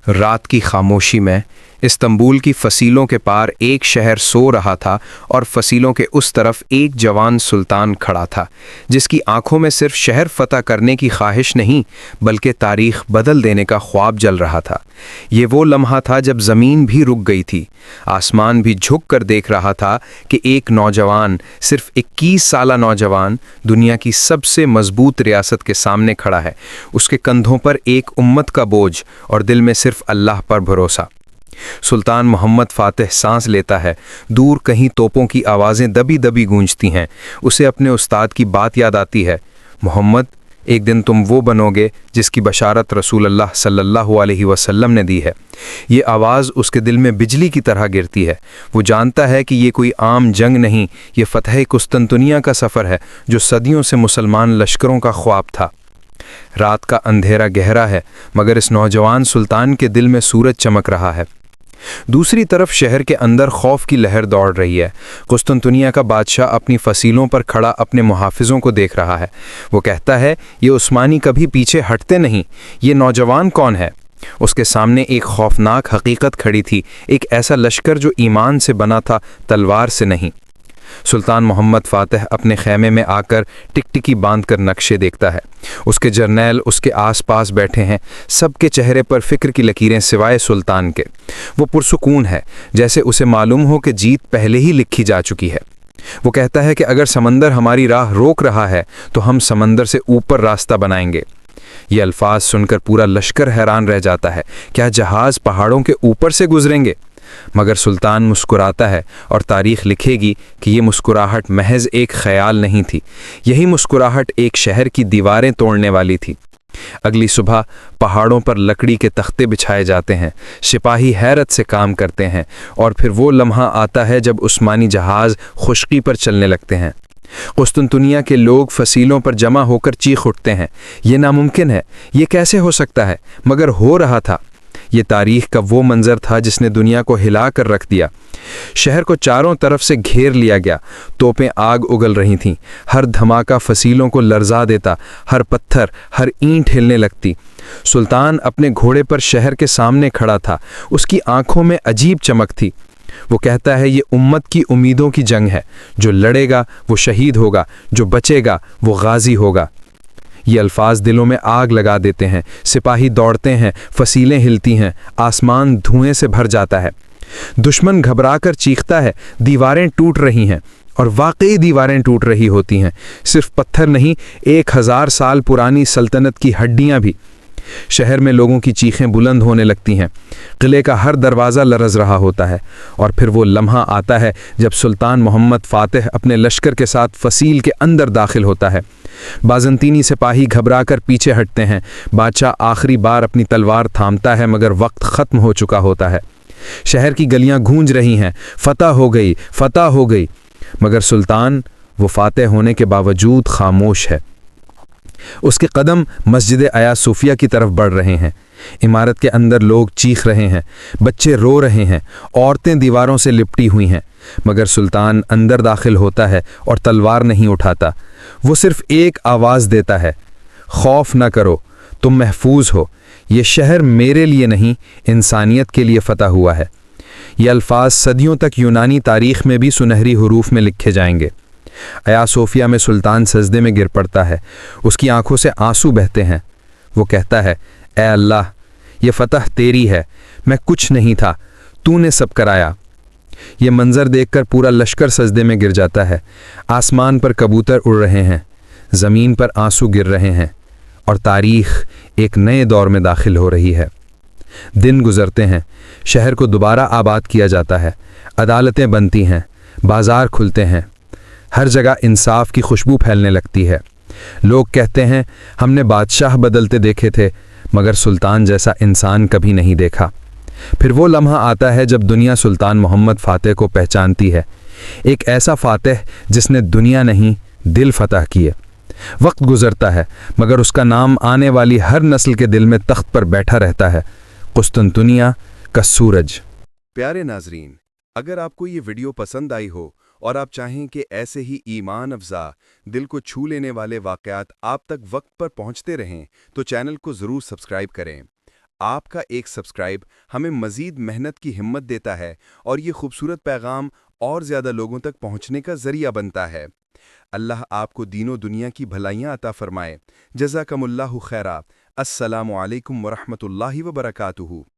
رات کی خاموشی میں استنبول کی فصیلوں کے پار ایک شہر سو رہا تھا اور فصیلوں کے اس طرف ایک جوان سلطان کھڑا تھا جس کی آنکھوں میں صرف شہر فتح کرنے کی خواہش نہیں بلکہ تاریخ بدل دینے کا خواب جل رہا تھا۔ یہ وہ لمحہ تھا جب زمین بھی رک گئی تھی، آسمان بھی جھک کر دیکھ رہا تھا کہ ایک نوجوان، صرف 21 سالہ نوجوان، دنیا کی سب سے مضبوط ریاست کے سامنے کھڑا ہے۔ اس کے کندھوں پر ایک امت کا بوجھ اور دل میں صرف اللہ پر بھروسہ۔ سلطان محمد فاتح سانس لیتا ہے، دور کہیں توپوں کی آوازیں دبی دبی گونجتی ہیں۔ اسے اپنے استاد کی بات یاد آتی ہے، محمد، ایک دن تم وہ بنو گے جس کی بشارت رسول اللہ صلی اللہ علیہ وسلم نے دی ہے۔ یہ آواز اس کے دل میں بجلی کی طرح گرتی ہے۔ وہ جانتا ہے کہ یہ کوئی عام جنگ نہیں، یہ فتح قسطنطنیہ کا سفر ہے جو صدیوں سے مسلمان لشکروں کا خواب تھا۔ رات کا اندھیرا گہرا ہے مگر اس نوجوان سلطان کے دل میں سورج چمک رہا ہے۔ دوسری طرف شہر کے اندر خوف کی لہر دوڑ رہی ہے۔ قسطنطنیہ کا بادشاہ اپنی فصیلوں پر کھڑا اپنے محافظوں کو دیکھ رہا ہے۔ وہ کہتا ہے، یہ عثمانی کبھی پیچھے ہٹتے نہیں۔ یہ نوجوان کون ہے؟ اس کے سامنے ایک خوفناک حقیقت کھڑی تھی، ایک ایسا لشکر جو ایمان سے بنا تھا، تلوار سے نہیں۔ سلطان محمد فاتح اپنے خیمے میں آ کر ٹکٹکی باندھ کر نقشے دیکھتا ہے۔ اس کے جرنیل اس کے آس پاس بیٹھے ہیں، سب کے چہرے پر فکر کی لکیریں سوائے سلطان کے۔ وہ پرسکون ہے، جیسے اسے معلوم ہو کہ جیت پہلے ہی لکھی جا چکی ہے۔ وہ کہتا ہے کہ اگر سمندر ہماری راہ روک رہا ہے تو ہم سمندر سے اوپر راستہ بنائیں گے۔ یہ الفاظ سن کر پورا لشکر حیران رہ جاتا ہے، کیا جہاز پہاڑوں کے اوپر سے گزریں گے؟ مگر سلطان مسکراتا ہے اور تاریخ لکھے گی کہ یہ مسکراہٹ محض ایک خیال نہیں تھی، یہی مسکراہٹ ایک شہر کی دیواریں توڑنے والی تھی۔ اگلی صبح پہاڑوں پر لکڑی کے تختے بچھائے جاتے ہیں، سپاہی حیرت سے کام کرتے ہیں، اور پھر وہ لمحہ آتا ہے جب عثمانی جہاز خشکی پر چلنے لگتے ہیں۔ قسطنطنیہ کے لوگ فصیلوں پر جمع ہو کر چیخ اٹھتے ہیں، یہ ناممکن ہے، یہ کیسے ہو سکتا ہے؟ مگر ہو رہا تھا۔ یہ تاریخ کا وہ منظر تھا جس نے دنیا کو ہلا کر رکھ دیا۔ شہر کو چاروں طرف سے گھیر لیا گیا، توپیں آگ اگل رہی تھیں، ہر دھماکہ فصیلوں کو لرزا دیتا، ہر پتھر، ہر اینٹ ہلنے لگتی۔ سلطان اپنے گھوڑے پر شہر کے سامنے کھڑا تھا، اس کی آنکھوں میں عجیب چمک تھی۔ وہ کہتا ہے، یہ امت کی امیدوں کی جنگ ہے، جو لڑے گا وہ شہید ہوگا، جو بچے گا وہ غازی ہوگا۔ یہ الفاظ دلوں میں آگ لگا دیتے ہیں، سپاہی دوڑتے ہیں، فصیلیں ہلتی ہیں، آسمان دھوئیں سے بھر جاتا ہے۔ دشمن گھبرا کر چیختا ہے، دیواریں ٹوٹ رہی ہیں، اور واقعی دیواریں ٹوٹ رہی ہوتی ہیں، صرف پتھر نہیں، 1000 سال پرانی سلطنت کی ہڈیاں بھی۔ شہر میں لوگوں کی چیخیں بلند ہونے لگتی ہیں، قلعے کا ہر دروازہ لرز رہا ہوتا ہے، اور پھر وہ لمحہ آتا ہے جب سلطان محمد فاتح اپنے لشکر کے ساتھ فصیل کے اندر داخل ہوتا ہے۔ بازنطینی سپاہی گھبرا کر پیچھے ہٹتے ہیں، بادشاہ آخری بار اپنی تلوار تھامتا ہے مگر وقت ختم ہو چکا ہوتا ہے۔ شہر کی گلیاں گونج رہی ہیں، فتح ہو گئی، فتح ہو گئی، مگر سلطان، وہ فاتح ہونے کے باوجود خاموش ہے۔ اس کے قدم مسجد آیا صوفیہ کی طرف بڑھ رہے ہیں۔ عمارت کے اندر لوگ چیخ رہے ہیں، بچے رو رہے ہیں، عورتیں دیواروں سے لپٹی ہوئی ہیں، مگر سلطان اندر داخل ہوتا ہے اور تلوار نہیں اٹھاتا۔ وہ صرف ایک آواز دیتا ہے، خوف نہ کرو، تم محفوظ ہو، یہ شہر میرے لیے نہیں، انسانیت کے لیے فتح ہوا ہے۔ یہ الفاظ صدیوں تک یونانی تاریخ میں بھی سنہری حروف میں لکھے جائیں گے۔ آیا صوفیہ میں سلطان سجدے میں گر پڑتا ہے، اس کی آنکھوں سے آنسو بہتے ہیں۔ وہ کہتا ہے، اے اللہ، یہ فتح تیری ہے، میں کچھ نہیں تھا، تو نے سب کرایا۔ یہ منظر دیکھ کر پورا لشکر سجدے میں گر جاتا ہے۔ آسمان پر کبوتر اڑ رہے ہیں، زمین پر آنسو گر رہے ہیں، اور تاریخ ایک نئے دور میں داخل ہو رہی ہے۔ دن گزرتے ہیں، شہر کو دوبارہ آباد کیا جاتا ہے، عدالتیں بنتی ہیں، بازار کھلتے ہیں، ہر جگہ انصاف کی خوشبو پھیلنے لگتی ہے۔ لوگ کہتے ہیں، ہم نے بادشاہ بدلتے دیکھے تھے مگر سلطان جیسا انسان کبھی نہیں دیکھا۔ پھر وہ لمحہ آتا ہے جب دنیا سلطان محمد فاتح کو پہچانتی ہے، ایک ایسا فاتح جس نے دنیا نہیں، دل فتح کیے۔ وقت گزرتا ہے مگر اس کا نام آنے والی ہر نسل کے دل میں تخت پر بیٹھا رہتا ہے، قسطنطنیہ کا سورج۔ پیارے ناظرین، اگر آپ کو یہ ویڈیو پسند آئی ہو اور آپ چاہیں کہ ایسے ہی ایمان افزا، دل کو چھو لینے والے واقعات آپ تک وقت پر پہنچتے رہیں تو چینل کو ضرور سبسکرائب کریں۔ آپ کا ایک سبسکرائب ہمیں مزید محنت کی ہمت دیتا ہے اور یہ خوبصورت پیغام اور زیادہ لوگوں تک پہنچنے کا ذریعہ بنتا ہے۔ اللہ آپ کو دین و دنیا کی بھلائیاں عطا فرمائے۔ جزاکم اللہ خیرا۔ السلام علیکم ورحمۃ اللہ وبرکاتہ۔